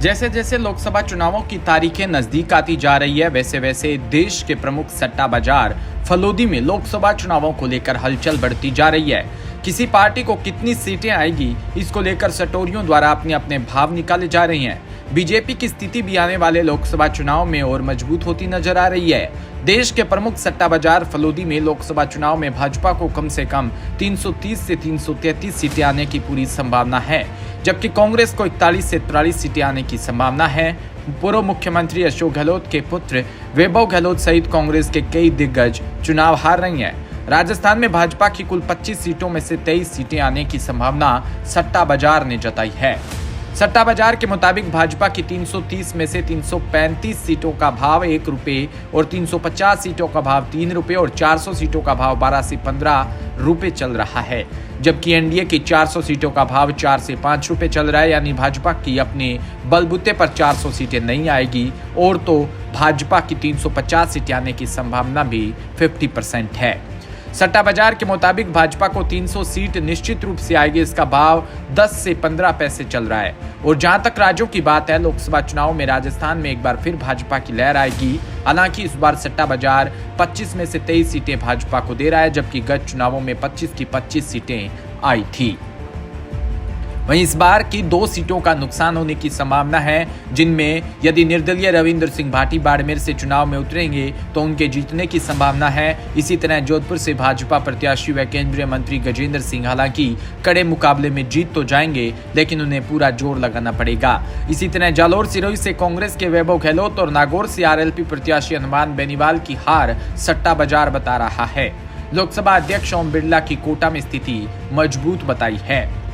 जैसे जैसे लोकसभा चुनावों की तारीखें नजदीक आती जा रही है, वैसे वैसे देश के प्रमुख सट्टा बाजार फलोदी में लोकसभा चुनावों को लेकर हलचल बढ़ती जा रही है। किसी पार्टी को कितनी सीटें आएगी, इसको लेकर सटोरियों द्वारा अपने अपने भाव निकाले जा रहे हैं। बीजेपी की स्थिति भी आने वाले लोकसभा चुनाव में और मजबूत होती नजर आ रही है। देश के प्रमुख सट्टा बाजार फलोदी में लोकसभा चुनाव में भाजपा को कम से कम 330 से 333 सीटें आने की पूरी संभावना है, जबकि कांग्रेस को 41 से 43 सीटें आने की संभावना है। पूर्व मुख्यमंत्री अशोक गहलोत के पुत्र वैभव गहलोत सहित कांग्रेस के कई दिग्गज चुनाव हार रही हैं। राजस्थान में भाजपा की कुल 25 सीटों में से 23 सीटें आने की संभावना सट्टा बाजार ने जताई है। सट्टा बाजार के मुताबिक भाजपा की 330 में से 335 सीटों का भाव 1 रुपये और 350 सीटों का भाव 3 रुपये और 400 सीटों का भाव 12 से 15 रुपये चल रहा है, जबकि एनडीए की 400 सीटों का भाव 4 से 5 रुपये चल रहा है। यानी भाजपा की अपने बलबूते पर 400 सीटें नहीं आएगी और तो भाजपा की 350 सीटें आने की संभावना भी 50% है। सट्टा बाजार के मुताबिक भाजपा को 300 सीट निश्चित रूप से आएगी, इसका भाव 10 से 15 पैसे चल रहा है। और जहां तक राज्यों की बात है, लोकसभा चुनाव में राजस्थान में एक बार फिर भाजपा की लहर आएगी। हालांकि इस बार सट्टा बाजार 25 में से 23 सीटें भाजपा को दे रहा है, जबकि गत चुनावों में 25 की 25 सीटें आई थी। वहीं इस बार की 2 सीटों का नुकसान होने की संभावना है, जिनमें यदि निर्दलीय रविंद्र सिंह भाटी बाड़मेर से चुनाव में उतरेंगे तो उनके जीतने की संभावना है। इसी तरह जोधपुर से भाजपा प्रत्याशी व केंद्रीय मंत्री गजेंद्र सिंह हालांकि कड़े मुकाबले में जीत तो जाएंगे, लेकिन उन्हें पूरा जोर लगाना पड़ेगा। इसी तरह जालोर सिरोही से कांग्रेस के वैभव गहलोत और नागौर से आरएलपी प्रत्याशी हनुमान बेनीवाल की हार सट्टा बाजार बता रहा है। लोकसभा अध्यक्ष ओम बिरला की कोटा में स्थिति मजबूत बताई है।